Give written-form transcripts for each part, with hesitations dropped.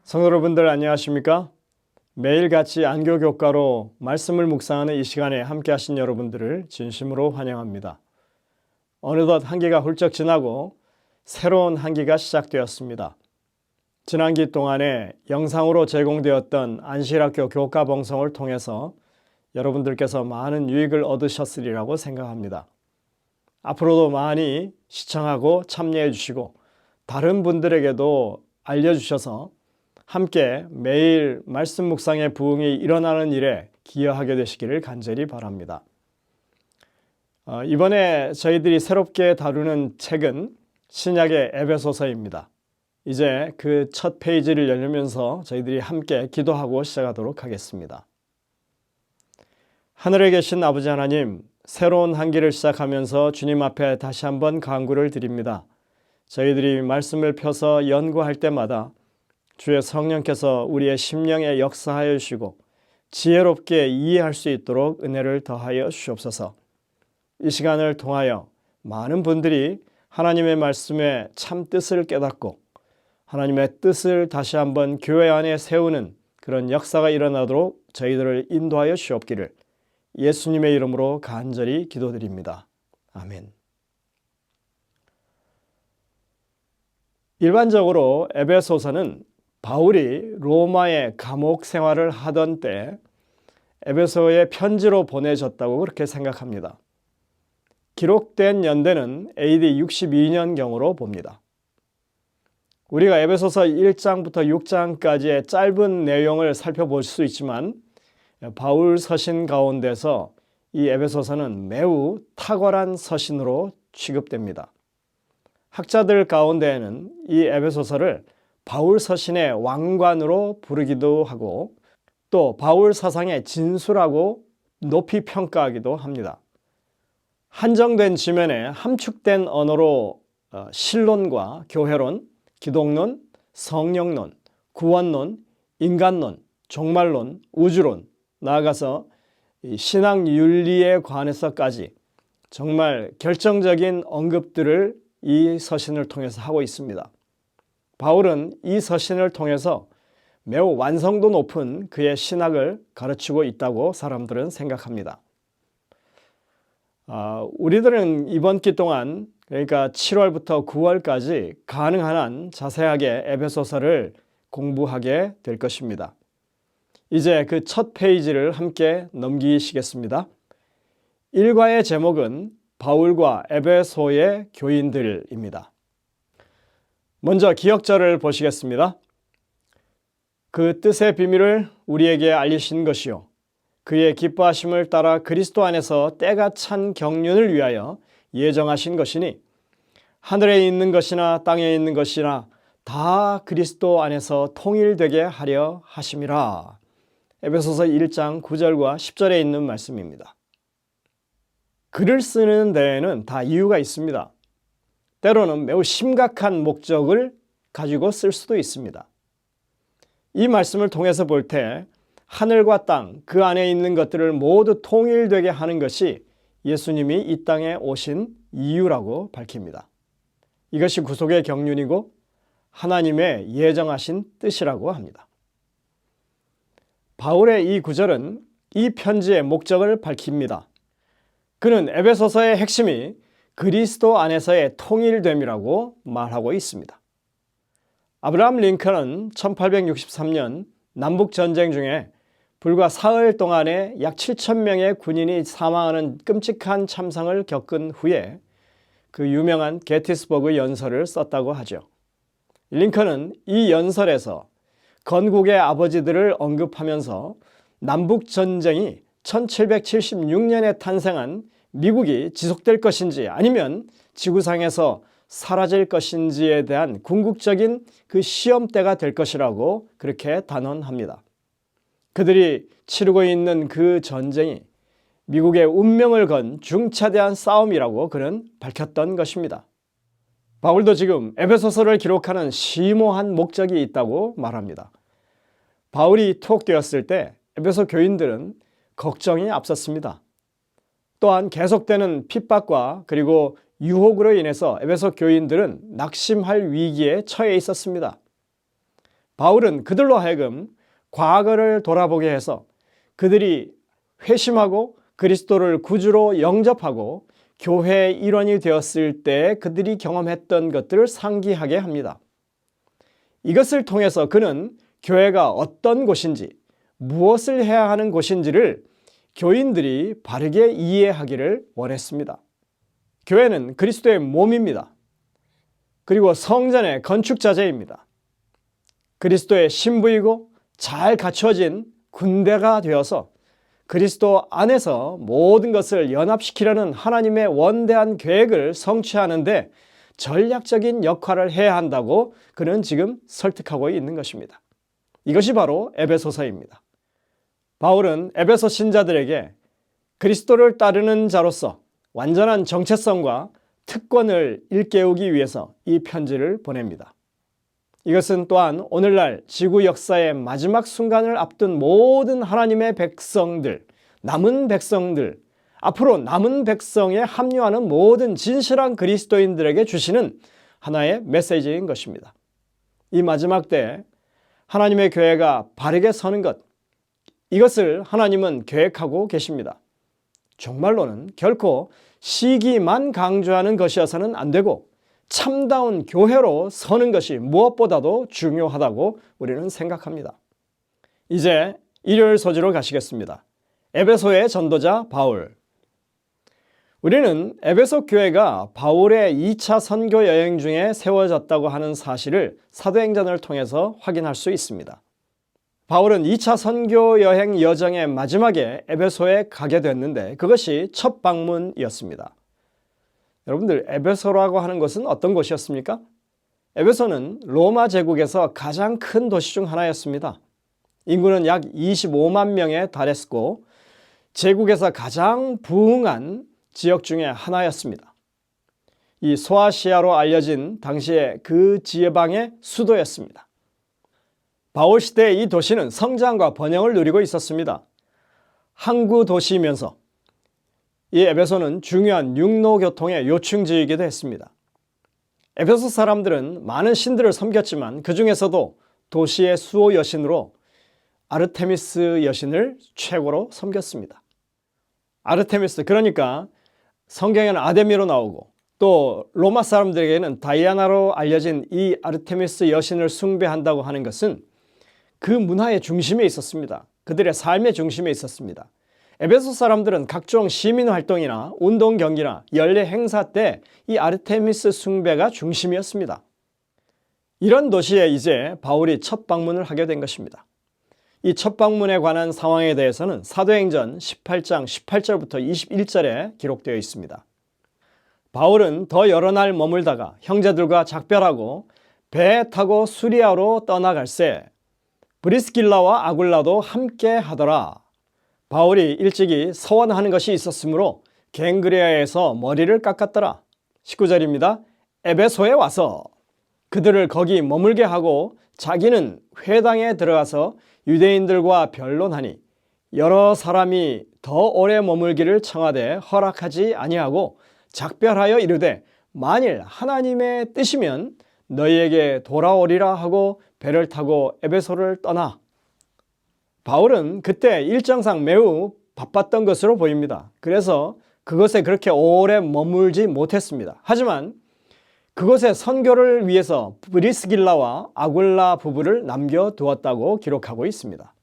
성도 여러분들 안녕하십니까? 매일같이 안교 교과로 말씀을 묵상하는 이 시간에 함께 하신 여러분들을 진심으로 환영합니다. 어느덧 한 기가 훌쩍 지나고 새로운 한 기가 시작되었습니다. 지난 기 동안에 영상으로 제공되었던 안실학교 교과 방송을 통해서 여러분들께서 많은 유익을 얻으셨으리라고 생각합니다. 앞으로도 많이 시청하고 참여해 주시고 다른 분들에게도 알려주셔서 함께 매일 말씀 묵상의 부흥이 일어나는 일에 기여하게 되시기를 간절히 바랍니다. 이번에 저희들이 새롭게 다루는 책은 신약의 에베소서입니다. 이제 그 첫 페이지를 열면서 저희들이 함께 기도하고 시작하도록 하겠습니다. 하늘에 계신 아버지 하나님, 새로운 한 기를 시작하면서 주님 앞에 다시 한번 간구를 드립니다. 저희들이 말씀을 펴서 연구할 때마다 주의 성령께서 우리의 심령에 역사하여 주시고 지혜롭게 이해할 수 있도록 은혜를 더하여 주시옵소서. 이 시간을 통하여 많은 분들이 하나님의 말씀의 참 뜻을 깨닫고 하나님의 뜻을 다시 한번 교회 안에 세우는 그런 역사가 일어나도록 저희들을 인도하여 주옵기를 예수님의 이름으로 간절히 기도드립니다. 아멘. 일반적으로 에베소서는 바울이 로마의 감옥 생활을 하던 때 에베소에 편지로 보내졌다고 그렇게 생각합니다. 기록된 연대는 AD 62년경으로 봅니다. 우리가 에베소서 1장부터 6장까지의 짧은 내용을 살펴볼 수 있지만 바울 서신 가운데서 이 에베소서는 매우 탁월한 서신으로 취급됩니다. 학자들 가운데에는 이 에베소서를 바울 서신의 왕관으로 부르기도 하고 또 바울 사상의 진수라고 높이 평가하기도 합니다. 한정된 지면에 함축된 언어로 신론과 교회론, 기독론, 성령론, 구원론, 인간론, 종말론, 우주론, 나아가서 신앙 윤리에 관해서까지 정말 결정적인 언급들을 이 서신을 통해서 하고 있습니다. 바울은 이 서신을 통해서 매우 완성도 높은 그의 신학을 가르치고 있다고 사람들은 생각합니다. 우리들은 이번 기 동안 그러니까 7월부터 9월까지 가능한 한 자세하게 에베소서를 공부하게 될 것입니다. 이제 그 첫 페이지를 함께 넘기시겠습니다. 1과의 제목은 바울과 에베소의 교인들입니다. 먼저 기역절을 보시겠습니다. 그 뜻의 비밀을 우리에게 알리신 것이요 그의 기뻐하심을 따라 그리스도 안에서 때가 찬 경륜을 위하여 예정하신 것이니 하늘에 있는 것이나 땅에 있는 것이나 다 그리스도 안에서 통일되게 하려 하심이라. 에베소서 1장 9절과 10절에 있는 말씀입니다. 글을 쓰는 데에는 다 이유가 있습니다. 때로는 매우 심각한 목적을 가지고 쓸 수도 있습니다. 이 말씀을 통해서 볼 때 하늘과 땅, 그 안에 있는 것들을 모두 통일되게 하는 것이 예수님이 이 땅에 오신 이유라고 밝힙니다. 이것이 구속의 경륜이고 하나님의 예정하신 뜻이라고 합니다. 바울의 이 구절은 이 편지의 목적을 밝힙니다. 그는 에베소서의 핵심이 그리스도 안에서의 통일됨이라고 말하고 있습니다. 아브라함 링컨은 1863년 남북전쟁 중에 불과 사흘 동안에 약 7,000명의 군인이 사망하는 끔찍한 참상을 겪은 후에 그 유명한 게티스버그 연설을 썼다고 하죠. 링컨은 이 연설에서 건국의 아버지들을 언급하면서 남북전쟁이 1776년에 탄생한 미국이 지속될 것인지 아니면 지구상에서 사라질 것인지에 대한 궁극적인 그 시험대가 될 것이라고 그렇게 단언합니다. 그들이 치르고 있는 그 전쟁이 미국의 운명을 건 중차대한 싸움이라고 그는 밝혔던 것입니다. 바울도 지금 에베소서를 기록하는 심오한 목적이 있다고 말합니다. 바울이 투옥되었을 때 에베소 교인들은 걱정이 앞섰습니다. 또한 계속되는 핍박과 그리고 유혹으로 인해서 에베소 교인들은 낙심할 위기에 처해 있었습니다. 바울은 그들로 하여금 과거를 돌아보게 해서 그들이 회심하고 그리스도를 구주로 영접하고 교회의 일원이 되었을 때 그들이 경험했던 것들을 상기하게 합니다. 이것을 통해서 그는 교회가 어떤 곳인지, 무엇을 해야 하는 곳인지를 교인들이 바르게 이해하기를 원했습니다. 교회는 그리스도의 몸입니다. 그리고 성전의 건축자재입니다. 그리스도의 신부이고 잘 갖춰진 군대가 되어서 그리스도 안에서 모든 것을 연합시키려는 하나님의 원대한 계획을 성취하는데 전략적인 역할을 해야 한다고 그는 지금 설득하고 있는 것입니다. 이것이 바로 에베소서입니다. 바울은 에베소 신자들에게 그리스도를 따르는 자로서 완전한 정체성과 특권을 일깨우기 위해서 이 편지를 보냅니다. 이것은 또한 오늘날 지구 역사의 마지막 순간을 앞둔 모든 하나님의 백성들, 남은 백성들, 앞으로 남은 백성에 합류하는 모든 진실한 그리스도인들에게 주시는 하나의 메시지인 것입니다. 이 마지막 때 하나님의 교회가 바르게 서는 것, 이것을 하나님은 계획하고 계십니다. 정말로는 결코 시기만 강조하는 것이어서는 안 되고 참다운 교회로 서는 것이 무엇보다도 중요하다고 우리는 생각합니다. 이제 일요일 소지로 가시겠습니다. 에베소의 전도자 바울. 우리는 에베소 교회가 바울의 2차 선교 여행 중에 세워졌다고 하는 사실을 사도행전을 통해서 확인할 수 있습니다. 바울은 2차 선교 여행 여정의 마지막에 에베소에 가게 됐는데 그것이 첫 방문이었습니다. 여러분들, 에베소라고 하는 것은 어떤 곳이었습니까? 에베소는 로마 제국에서 가장 큰 도시 중 하나였습니다. 인구는 약 25만 명에 달했고 제국에서 가장 부흥한 지역 중에 하나였습니다. 이 소아시아로 알려진 당시의 그 지방의 수도였습니다. 바울 시대의 이 도시는 성장과 번영을 누리고 있었습니다. 항구 도시이면서 이 에베소는 중요한 육로교통의 요충지이기도 했습니다. 에베소 사람들은 많은 신들을 섬겼지만 그 중에서도 도시의 수호 여신으로 아르테미스 여신을 최고로 섬겼습니다. 아르테미스, 그러니까 성경에는 아데미로 나오고 또 로마 사람들에게는 다이아나로 알려진 이 아르테미스 여신을 숭배한다고 하는 것은 그 문화의 중심에 있었습니다. 그들의 삶의 중심에 있었습니다. 에베소 사람들은 각종 시민활동이나 운동 경기나 연례 행사 때 이 아르테미스 숭배가 중심이었습니다. 이런 도시에 이제 바울이 첫 방문을 하게 된 것입니다. 이 첫 방문에 관한 상황에 대해서는 사도행전 18장 18절부터 21절에 기록되어 있습니다. 바울은 더 여러 날 머물다가 형제들과 작별하고 배에 타고 수리아로 떠나갈새 브리스길라와 아굴라도 함께 하더라. 바울이 일찍이 서원하는 것이 있었으므로 갱그레아에서 머리를 깎았더라. 19절입니다. 에베소에 와서 그들을 거기 머물게 하고 자기는 회당에 들어가서 유대인들과 변론하니 여러 사람이 더 오래 머물기를 청하되 허락하지 아니하고 작별하여 이르되 만일 하나님의 뜻이면 너희에게 돌아오리라 하고 배를 타고 에베소를 떠나. 바울은 그때 일정상 매우 바빴던 것으로 보입니다. 그래서 그것에 그렇게 오래 머물지 못했습니다. 하지만 그곳에 선교를 위해서 브리스길라와 아굴라 부부를 남겨두었다고 기록하고 있습니다.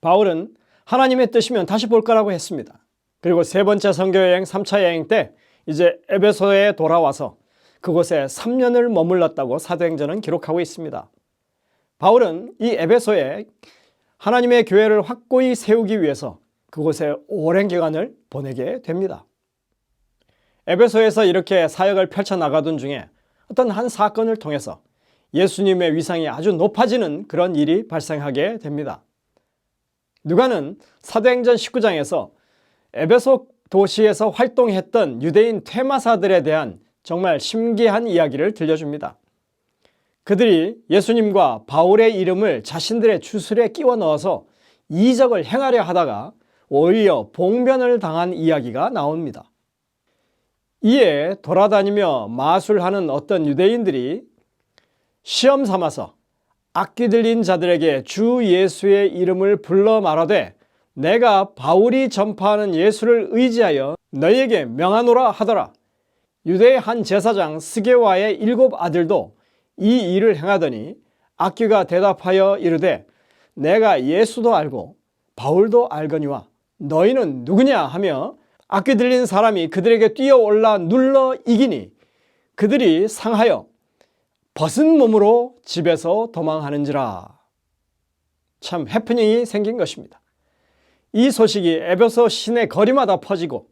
바울은 하나님의 뜻이면 다시 볼 거라고 했습니다. 그리고 세 번째 선교여행 3차 여행 때 이제 에베소에 돌아와서 그곳에 3년을 머물렀다고 사도행전은 기록하고 있습니다. 바울은 이 에베소에 하나님의 교회를 확고히 세우기 위해서 그곳에 오랜 기간을 보내게 됩니다. 에베소에서 이렇게 사역을 펼쳐나가던 중에 어떤 한 사건을 통해서 예수님의 위상이 아주 높아지는 그런 일이 발생하게 됩니다. 누가는 사도행전 19장에서 에베소 도시에서 활동했던 유대인 퇴마사들에 대한 정말 신기한 이야기를 들려줍니다. 그들이 예수님과 바울의 이름을 자신들의 주술에 끼워 넣어서 이적을 행하려 하다가 오히려 봉변을 당한 이야기가 나옵니다. 이에 돌아다니며 마술하는 어떤 유대인들이 시험 삼아서 악귀 들린 자들에게 주 예수의 이름을 불러 말하되 내가 바울이 전파하는 예수를 의지하여 너희에게 명하노라 하더라. 유대의 한 제사장 스게와의 7 아들도 이 일을 행하더니 악귀가 대답하여 이르되 내가 예수도 알고 바울도 알거니와 너희는 누구냐 하며 악귀 들린 사람이 그들에게 뛰어올라 눌러 이기니 그들이 상하여 벗은 몸으로 집에서 도망하는지라. 참 해프닝이 생긴 것입니다. 이 소식이 에베소 시내 거리마다 퍼지고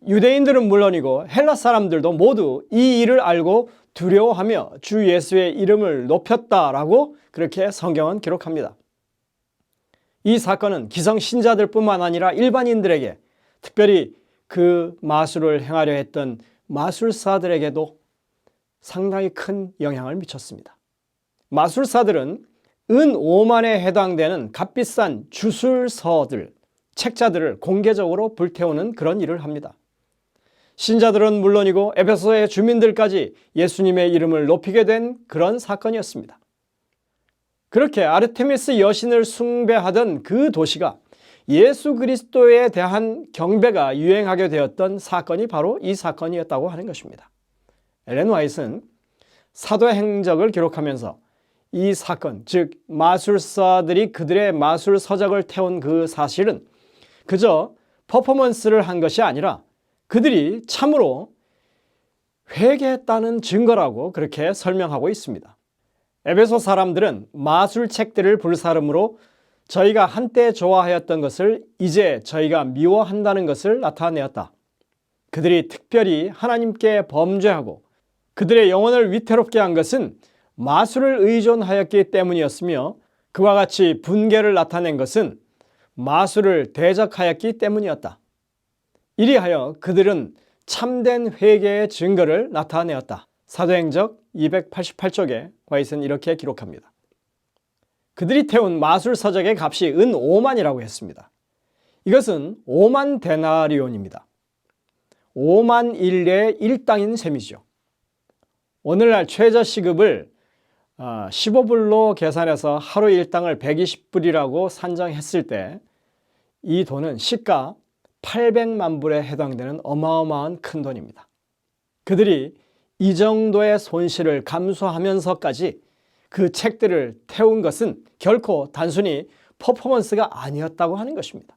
유대인들은 물론이고 헬라 사람들도 모두 이 일을 알고 두려워하며 주 예수의 이름을 높였다라고 그렇게 성경은 기록합니다. 이 사건은 기성 신자들뿐만 아니라 일반인들에게, 특별히 그 마술을 행하려 했던 마술사들에게도 상당히 큰 영향을 미쳤습니다. 마술사들은 은 5만에 해당되는 값비싼 주술서들, 책자들을 공개적으로 불태우는 그런 일을 합니다. 신자들은 물론이고 에베소의 주민들까지 예수님의 이름을 높이게 된 그런 사건이었습니다. 그렇게 아르테미스 여신을 숭배하던 그 도시가 예수 그리스도에 대한 경배가 유행하게 되었던 사건이 바로 이 사건이었다고 하는 것입니다. 엘렌 화이트는 사도행적을 기록하면서 이 사건, 즉 마술사들이 그들의 마술 서적을 태운 그 사실은 그저 퍼포먼스를 한 것이 아니라 그들이 참으로 회개했다는 증거라고 그렇게 설명하고 있습니다. 에베소 사람들은 마술책들을 불사름으로 저희가 한때 좋아하였던 것을 이제 저희가 미워한다는 것을 나타내었다. 그들이 특별히 하나님께 범죄하고 그들의 영혼을 위태롭게 한 것은 마술을 의존하였기 때문이었으며 그와 같이 분개를 나타낸 것은 마술을 대적하였기 때문이었다. 이리하여 그들은 참된 회개의 증거를 나타내었다. 사도행적 288쪽에 화이트는 이렇게 기록합니다. 그들이 태운 마술 서적의 값이 은 5만이라고 했습니다. 이것은 5만 데나리온입니다. 5만 일례의 1당인 셈이죠. 오늘날 최저시급을 15불로 계산해서 하루 일당을 120불이라고 산정했을 때 이 돈은 시가 800만 불에 해당되는 어마어마한 큰 돈입니다. 그들이 이 정도의 손실을 감수하면서까지 그 책들을 태운 것은 결코 단순히 퍼포먼스가 아니었다고 하는 것입니다.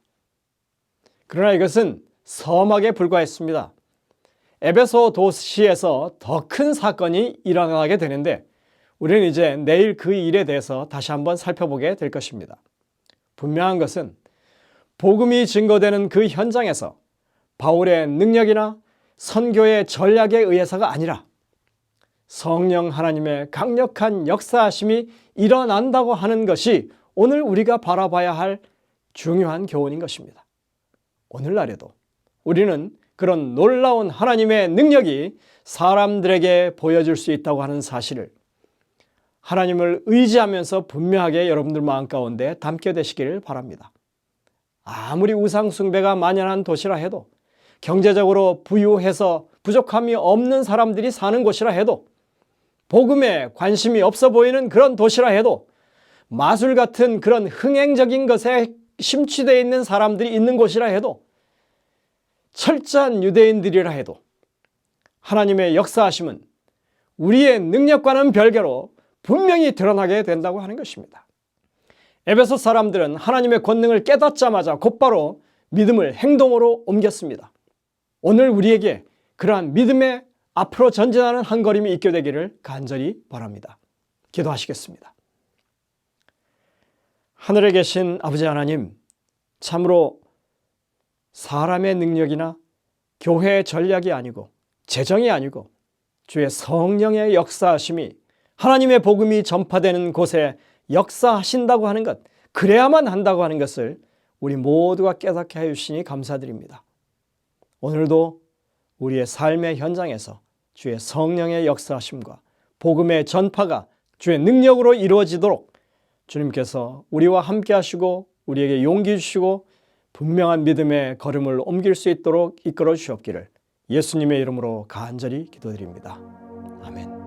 그러나 이것은 서막에 불과했습니다. 에베소 도시에서 더 큰 사건이 일어나게 되는데 우리는 이제 내일 그 일에 대해서 다시 한번 살펴보게 될 것입니다. 분명한 것은 복음이 증거되는 그 현장에서 바울의 능력이나 선교의 전략에 의해서가 아니라 성령 하나님의 강력한 역사하심이 일어난다고 하는 것이 오늘 우리가 바라봐야 할 중요한 교훈인 것입니다. 오늘날에도 우리는 그런 놀라운 하나님의 능력이 사람들에게 보여줄 수 있다고 하는 사실을 하나님을 의지하면서 분명하게 여러분들 마음 가운데 담게 되시기를 바랍니다. 아무리 우상 숭배가 만연한 도시라 해도, 경제적으로 부유해서 부족함이 없는 사람들이 사는 곳이라 해도, 복음에 관심이 없어 보이는 그런 도시라 해도, 마술 같은 그런 흥행적인 것에 심취되어 있는 사람들이 있는 곳이라 해도, 철저한 유대인들이라 해도 하나님의 역사하심은 우리의 능력과는 별개로 분명히 드러나게 된다고 하는 것입니다. 에베소 사람들은 하나님의 권능을 깨닫자마자 곧바로 믿음을 행동으로 옮겼습니다. 오늘 우리에게 그러한 믿음의 앞으로 전진하는 한 걸음이 있게 되기를 간절히 바랍니다. 기도하시겠습니다. 하늘에 계신 아버지 하나님, 참으로 사람의 능력이나 교회의 전략이 아니고 재정이 아니고 주의 성령의 역사하심이 하나님의 복음이 전파되는 곳에 역사하신다고 하는 것, 그래야만 한다고 하는 것을 우리 모두가 깨닫게 해주시니 감사드립니다. 오늘도 우리의 삶의 현장에서 주의 성령의 역사하심과 복음의 전파가 주의 능력으로 이루어지도록 주님께서 우리와 함께 하시고 우리에게 용기 주시고 분명한 믿음의 걸음을 옮길 수 있도록 이끌어 주시옵기를 예수님의 이름으로 간절히 기도드립니다. 아멘.